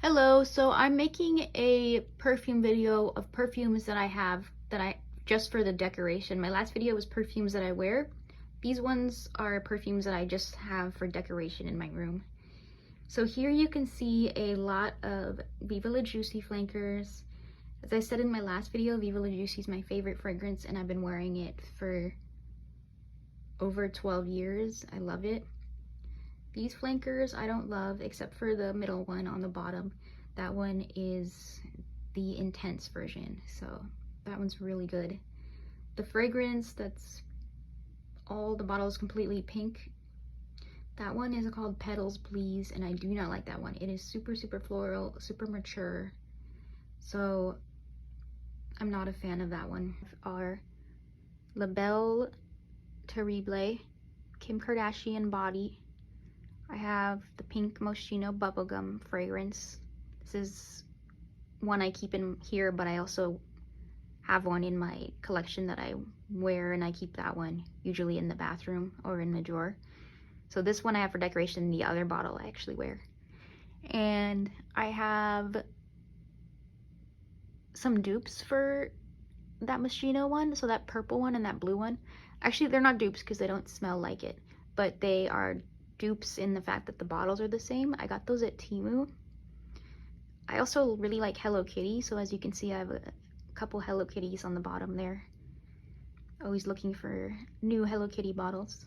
Hello, so I'm making a perfume video of perfumes that I have just for the decoration. My last video was perfumes that I wear. These ones are perfumes that I just have for decoration in my room. So here you can see a lot of Viva La Juicy flankers. As I said in my last video, Viva La Juicy is my favorite fragrance and I've been wearing it for over 12 years. I love it. These flankers I don't love except for the middle one on the bottom. That one is the intense version, so that one's really good. The fragrance that's all the bottle is completely pink, that one is called Petals Please, and I do not like that one. It is super floral, super mature, so I'm not a fan of that one. Our La Belle Terrible Kim Kardashian Body. I have the pink Moschino bubblegum fragrance. This is one I keep in here, but I also have one in my collection that I wear, and I keep that one usually in the bathroom or in the drawer. So this one I have for decoration, the other bottle I actually wear. And I have some dupes for that Moschino one, so that purple one and that blue one. Actually, they're not dupes because they don't smell like it, but they are dupes in the fact that the bottles are the same. I got those at Temu. I also really like Hello Kitty, so as you can see I have a couple Hello Kitties on the bottom there. Always looking for new Hello Kitty bottles.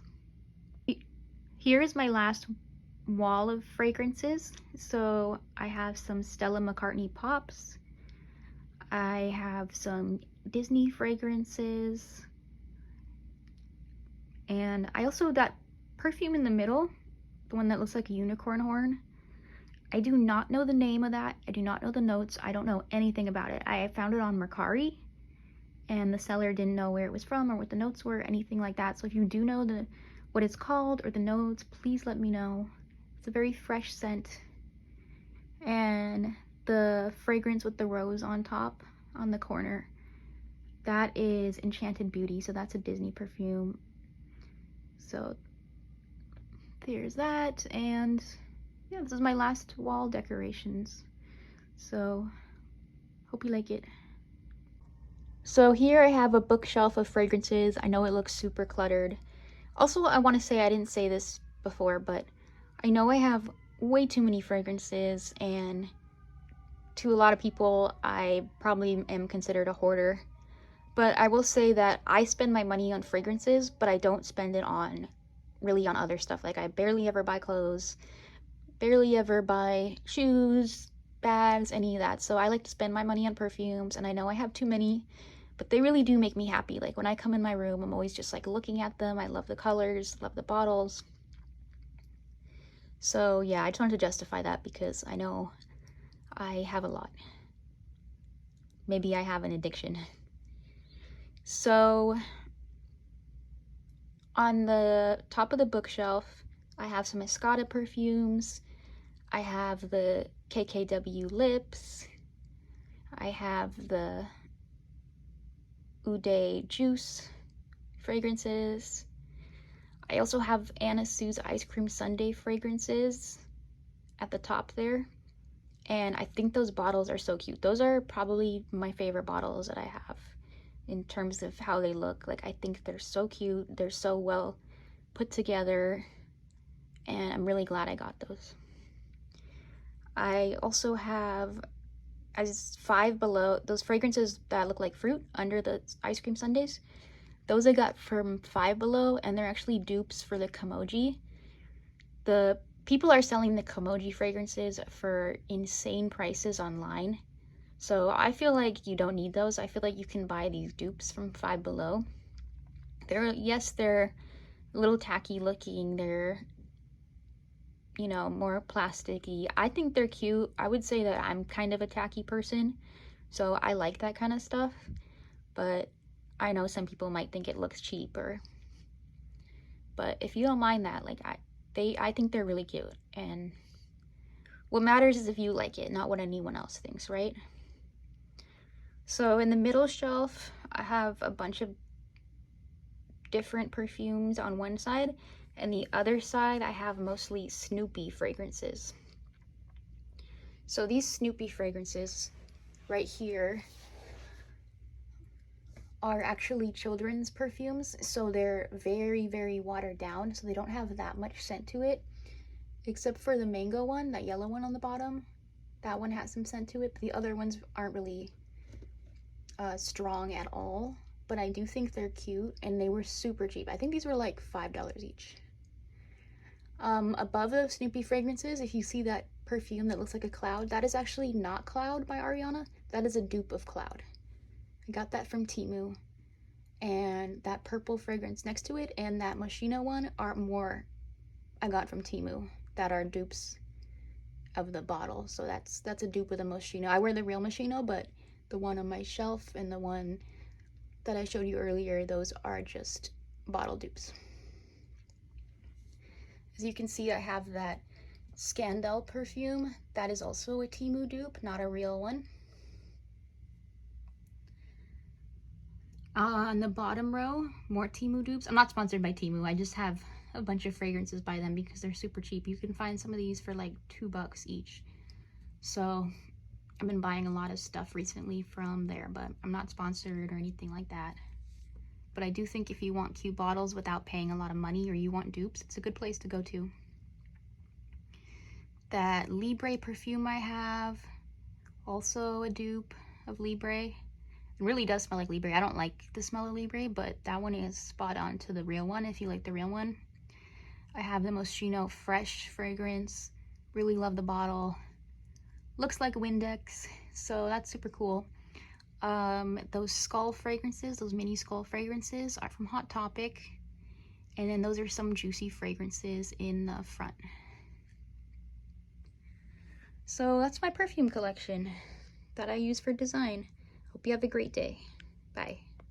Here is my last wall of fragrances. So I have some Stella McCartney Pops. I have some Disney fragrances. And I also, that perfume in the middle, the one that looks like a unicorn horn, I do not know the name of that. I do not know the notes. I don't know anything about it. I found it on Mercari, and the seller didn't know where it was from or what the notes were, anything like that. So if you do know what it's called or the notes, please let me know. It's a very fresh scent. And the fragrance with the rose on top, on the corner, that is Enchanted Beauty. So that's a Disney perfume. So there's that, and yeah, this is my last wall decorations. So hope you like it. So here I have a bookshelf of fragrances. I know it looks super cluttered. Also, I want to say, I didn't say this before, but I know I have way too many fragrances, and to a lot of people, I probably am considered a hoarder. But I will say that I spend my money on fragrances, but I don't spend it on really on other stuff. Like I barely ever buy clothes, barely ever buy shoes, bags, any of that. So I like to spend my money on perfumes, and I know I have too many, but they really do make me happy. Like when I come in my room, I'm always just like looking at them. I love the colors, love the bottles. So yeah, I just wanted to justify that because I know I have a lot. Maybe I have an addiction. So on the top of the bookshelf, I have some Escada perfumes. I have the KKW lips. I have the Ude Juice fragrances. I also have Anna Sue's Ice Cream Sundae fragrances at the top there. And I think those bottles are so cute. Those are probably my favorite bottles that I have in terms of how they look. Like, I think they're so cute. They're so well put together. And I'm really glad I got those. I also have, as Five Below, those fragrances that look like fruit under the ice cream sundaes. Those I got from Five Below, and they're actually dupes for the Kimoji. The people are selling the Kimoji fragrances for insane prices online. So I feel like you don't need those. I feel like you can buy these dupes from Five Below. Yes, they're a little tacky looking. They're, you know, more plasticky. I think they're cute. I would say that I'm kind of a tacky person, so I like that kind of stuff. But I know some people might think it looks cheap, but if you don't mind that, like I think they're really cute, and what matters is if you like it, not what anyone else thinks, right? So in the middle shelf, I have a bunch of different perfumes on one side, and the other side I have mostly Snoopy fragrances. So these Snoopy fragrances right here are actually children's perfumes, so they're very, very watered down, so they don't have that much scent to it, except for the mango one, that yellow one on the bottom. That one has some scent to it, but the other ones aren't really strong at all. But I do think they're cute, and they were super cheap. I think these were like $5 each. Above the Snoopy fragrances, if you see that perfume that looks like a cloud, that is actually not Cloud by Ariana. That is a dupe of Cloud. I got that from Temu. And that purple fragrance next to it and that Moschino one are more I got from Temu that are dupes of the bottle. So that's a dupe of the Moschino. I wear the real Moschino, but the one on my shelf and the one that I showed you earlier, those are just bottle dupes. As you can see, I have that Scandal perfume. That is also a Temu dupe, not a real one. On the bottom row, more Temu dupes. I'm not sponsored by Temu. I just have a bunch of fragrances by them because they're super cheap. You can find some of these for like $2 each. So I've been buying a lot of stuff recently from there, but I'm not sponsored or anything like that. But I do think if you want cute bottles without paying a lot of money, or you want dupes, it's a good place to go to. That Libre perfume I have, also a dupe of Libre. It really does smell like Libre. I don't like the smell of Libre, but that one is spot on to the real one if you like the real one. I have the Moschino Fresh fragrance. Really love the bottle. Looks like Windex, so that's super cool. Those skull fragrances, those mini skull fragrances are from Hot Topic. And then those are some juicy fragrances in the front. So that's my perfume collection that I use for design. Hope you have a great day. Bye.